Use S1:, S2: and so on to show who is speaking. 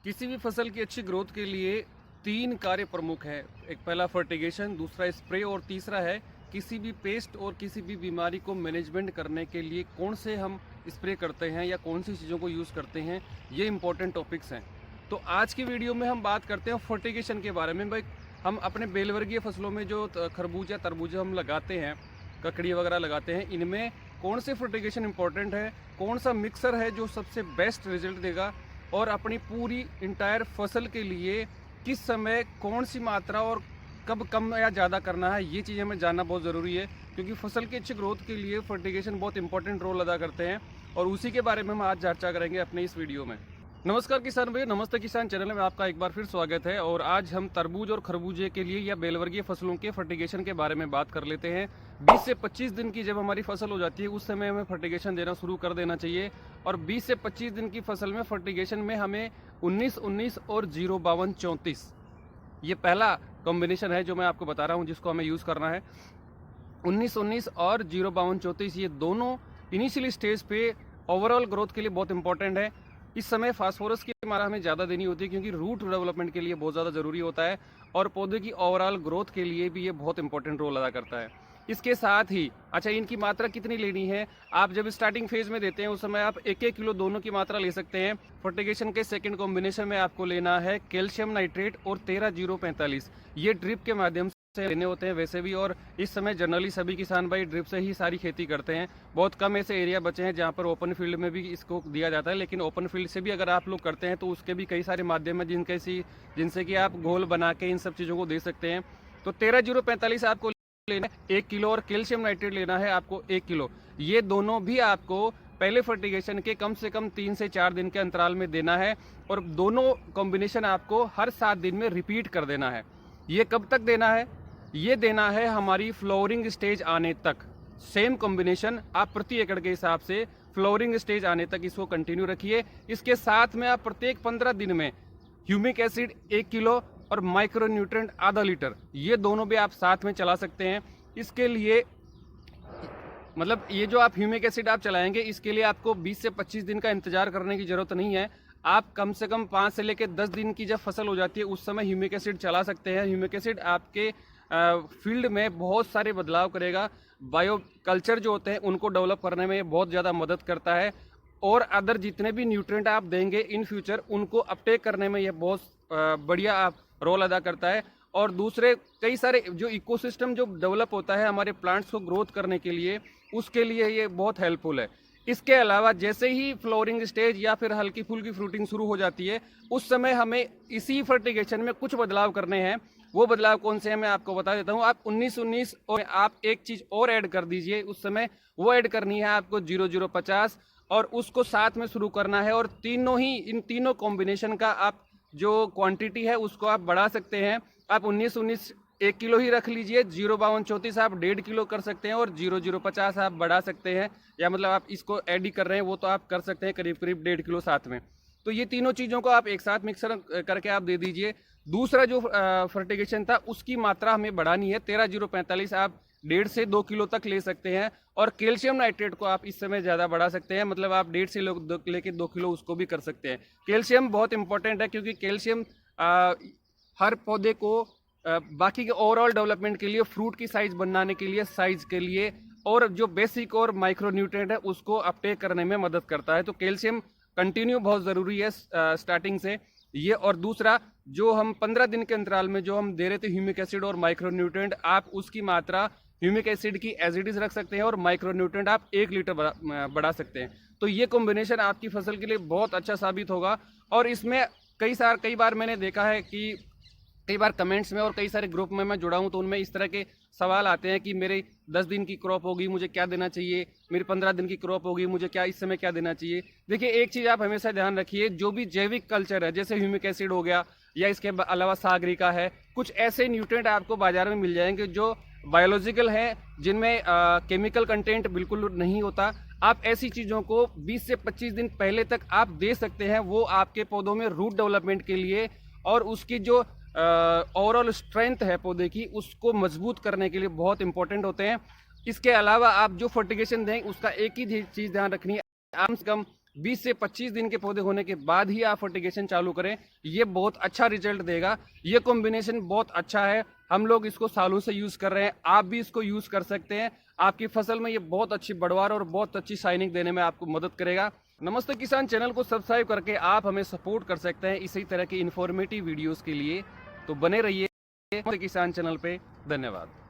S1: किसी भी फसल की अच्छी ग्रोथ के लिए तीन कार्य प्रमुख है। एक पहला फर्टिगेशन, दूसरा स्प्रे और तीसरा है किसी भी पेस्ट और किसी भी बीमारी को मैनेजमेंट करने के लिए कौन से हम स्प्रे करते हैं या कौन सी चीज़ों को यूज़ करते हैं। ये इंपॉर्टेंट टॉपिक्स हैं। तो आज की वीडियो में हम बात करते हैं फर्टिगेशन के बारे में। भाई, हम अपने बेलवर्गीय फसलों में जो खरबूजा तरबूजा हम लगाते हैं, ककड़ी वगैरह लगाते हैं, इनमें कौन से फर्टिगेशन इंपॉर्टेंट है, कौन सा मिक्सर है जो सबसे बेस्ट रिजल्ट देगा, और अपनी पूरी इंटायर फसल के लिए किस समय कौन सी मात्रा और कब कम या ज़्यादा करना है, ये चीज़ हमें जानना बहुत ज़रूरी है। क्योंकि फसल की अच्छी ग्रोथ के लिए फर्टिगेशन बहुत इंपॉर्टेंट रोल अदा करते हैं, और उसी के बारे में हम आज चर्चा करेंगे अपने इस वीडियो में। नमस्कार किसान भाई, नमस्ते किसान चैनल में आपका एक बार फिर स्वागत है। और आज हम तरबूज और खरबूजे के लिए या बेलवर्गीय फसलों के फर्टिगेशन के बारे में बात कर लेते हैं। 20 से 25 दिन की जब हमारी फसल हो जाती है उस समय हमें फर्टिगेशन देना शुरू कर देना चाहिए। और 20 से 25 दिन की फसल में फर्टिगेशन में हमें 19-19 और 0-52-34 ये पहला कॉम्बिनेशन है जो मैं आपको बता रहा हूँ, जिसको हमें यूज़ करना है। 19-19 और 0-52-34 ये दोनों इनिशियली स्टेज पे ओवरऑल ग्रोथ के लिए बहुत इंपॉर्टेंट है। इस समय फास्फोरस की मात्रा हमें ज़्यादा देनी होती है क्योंकि रूट डेवलपमेंट के लिए बहुत ज़्यादा ज़रूरी होता है, और पौधे की ओवरऑल ग्रोथ के लिए भी ये बहुत इंपॉर्टेंट रोल अदा करता है। इसके साथ ही अच्छा, इनकी मात्रा कितनी लेनी है, आप जब स्टार्टिंग फेज में देते हैं उस समय आप 1-1 किलो दोनों की मात्रा ले सकते हैं। फर्टिगेशन के सेकंड कॉम्बिनेशन में आपको लेना है कैल्शियम नाइट्रेट और 13-0-45। ये ड्रिप के माध्यम से लेने होते हैं वैसे भी, और इस समय जनरली सभी किसान भाई ड्रिप से ही सारी खेती करते हैं। बहुत कम ऐसे एरिया बचे हैं जहाँ पर ओपन फील्ड में भी इसको दिया जाता है, लेकिन ओपन फील्ड से भी अगर आप लोग करते हैं तो उसके भी कई सारे माध्यम हैं जिनसे कि आप घोल बना के इन सब चीज़ों को दे सकते हैं। तो 13-0-45 आपको लेना है 1 किलो, और कैल्शियम नाइट्रेट लेना है आपको 1 किलो। ये दोनों भी आपको पहले फर्टिगेशन के कम से कम 3 से 4 दिन के अंतराल में देना है, और दोनों कॉम्बिनेशन आपको हर 7 दिन में रिपीट कर देना है। ये कब तक देना है? ये देना है हमारी फ्लावरिंग स्टेज आने तक। सेम कॉम्बिनेशन आप प्रति एकड़ के हिसाब से फ्लावरिंग स्टेज आने तक इसको कंटिन्यू रखिए। इसके साथ में आप प्रत्येक 15 दिन में ह्यूमिक एसिड 1 किलो और माइक्रो न्यूट्रिएंट आधा लीटर, ये दोनों भी आप साथ में चला सकते हैं। इसके लिए मतलब ये जो आप ह्यूमिक एसिड आप चलाएंगे, इसके लिए आपको 20 से 25 दिन का इंतजार करने की जरूरत नहीं है। आप कम से कम 5 से लेकर 10 दिन की जब फसल हो जाती है उस समय ह्यूमिक एसिड चला सकते हैं। ह्यूमिक एसिड आपके फील्ड में बहुत सारे बदलाव करेगा। बायो कल्चर जो होते हैं उनको डेवलप करने में बहुत ज़्यादा मदद करता है, और अदर जितने भी न्यूट्रिएंट आप देंगे इन फ्यूचर उनको अपटेक करने में यह बहुत बढ़िया रोल अदा करता है। और दूसरे कई सारे जो इकोसिस्टम जो डेवलप होता है हमारे प्लांट्स को ग्रोथ करने के लिए, उसके लिए ये बहुत हेल्पफुल है। इसके अलावा जैसे ही फ्लोरिंग स्टेज या फिर हल्की फुल्की फ्रूटिंग शुरू हो जाती है उस समय हमें इसी फर्टिगेशन में कुछ बदलाव करने हैं। वो बदलाव कौन से हैं मैं आपको बता देता हूँ। आप 19-19 और आप एक चीज़ और ऐड कर दीजिए उस समय, वो ऐड करनी है आपको 0-0-50, और उसको साथ में शुरू करना है। और इन तीनों कॉम्बिनेशन का आप जो क्वांटिटी है उसको आप बढ़ा सकते हैं। आप 19-19 1 किलो ही रख लीजिए, 0-52-34 आप 1.5 किलो कर सकते हैं, और 0-0-50 आप बढ़ा सकते हैं, या मतलब आप इसको ऐड ही कर रहे हैं वो तो आप कर सकते हैं करीब करीब 1.5 किलो साथ में। तो ये तीनों चीज़ों को आप एक साथ मिक्सर करके आप दे दीजिए। दूसरा जो फर्टिगेशन था उसकी मात्रा हमें बढ़ानी है। 13-0-45 आप 1.5 से 2 किलो तक ले सकते हैं, और कैल्शियम नाइट्रेट को आप इस समय ज़्यादा बढ़ा सकते हैं, मतलब आप 1.5 से लेके 2 किलो उसको भी कर सकते हैं। कैल्शियम बहुत इंपॉर्टेंट है क्योंकि कैल्शियम हर पौधे को बाकी के ओवरऑल डेवलपमेंट के लिए, फ्रूट की साइज बनाने के लिए, साइज के लिए, और जो बेसिक और माइक्रो न्यूट्रिएंट है उसको अपटेक करने में मदद करता है। तो कैल्शियम कंटिन्यू बहुत ज़रूरी है स्टार्टिंग से ये। और दूसरा जो हम 15 दिन के अंतराल में जो हम दे रहे थे ह्यूमिक एसिड और माइक्रो न्यूट्रिएंट, आप उसकी मात्रा ह्यूमिक एसिड की एज इट इज रख सकते हैं, और माइक्रो न्यूट्रिएंट आप 1 लीटर बढ़ा सकते हैं। तो ये कॉम्बिनेशन आपकी फसल के लिए बहुत अच्छा साबित होगा। और इसमें कई बार मैंने देखा है कि कई बार कमेंट्स में और कई सारे ग्रुप में मैं जुड़ा हूं तो उनमें इस तरह के सवाल आते हैं कि मेरे 10 दिन की क्रॉप होगी मुझे क्या देना चाहिए, मेरी 15 दिन की क्रॉप होगी मुझे क्या इस समय क्या देना चाहिए। देखिए, एक चीज़ आप हमेशा ध्यान रखिए, जो भी जैविक कल्चर है जैसे ह्यूमिक एसिड हो गया या इसके अलावा सागरिका है, कुछ ऐसे न्यूट्रिएंट आपको बाजार में मिल जाएंगे जो बायोलॉजिकल हैं, जिनमें केमिकल कंटेंट बिल्कुल नहीं होता। आप ऐसी चीज़ों को 20 से 25 दिन पहले तक आप दे सकते हैं। वो आपके पौधों में रूट डेवलपमेंट के लिए और उसकी जो ओवरऑल स्ट्रेंथ है पौधे की उसको मजबूत करने के लिए बहुत इंपॉर्टेंट होते हैं। इसके अलावा आप जो फर्टिगेशन दें उसका एक ही चीज़ ध्यान रखनी है, कम से कम 20 से 25 दिन के पौधे होने के बाद ही आप फर्टिगेशन चालू करें। ये बहुत अच्छा रिजल्ट देगा। ये कॉम्बिनेशन बहुत अच्छा है, हम लोग इसको सालों से यूज कर रहे हैं, आप भी इसको यूज कर सकते हैं। आपकी फसल में ये बहुत अच्छी बढ़वार और बहुत अच्छी शाइनिंग देने में आपको मदद करेगा। नमस्ते किसान चैनल को सब्सक्राइब करके आप हमें सपोर्ट कर सकते हैं इसी तरह की इंफॉर्मेटिव वीडियोस के लिए। तो बने रहिए नमस्ते किसान चैनल पे। धन्यवाद।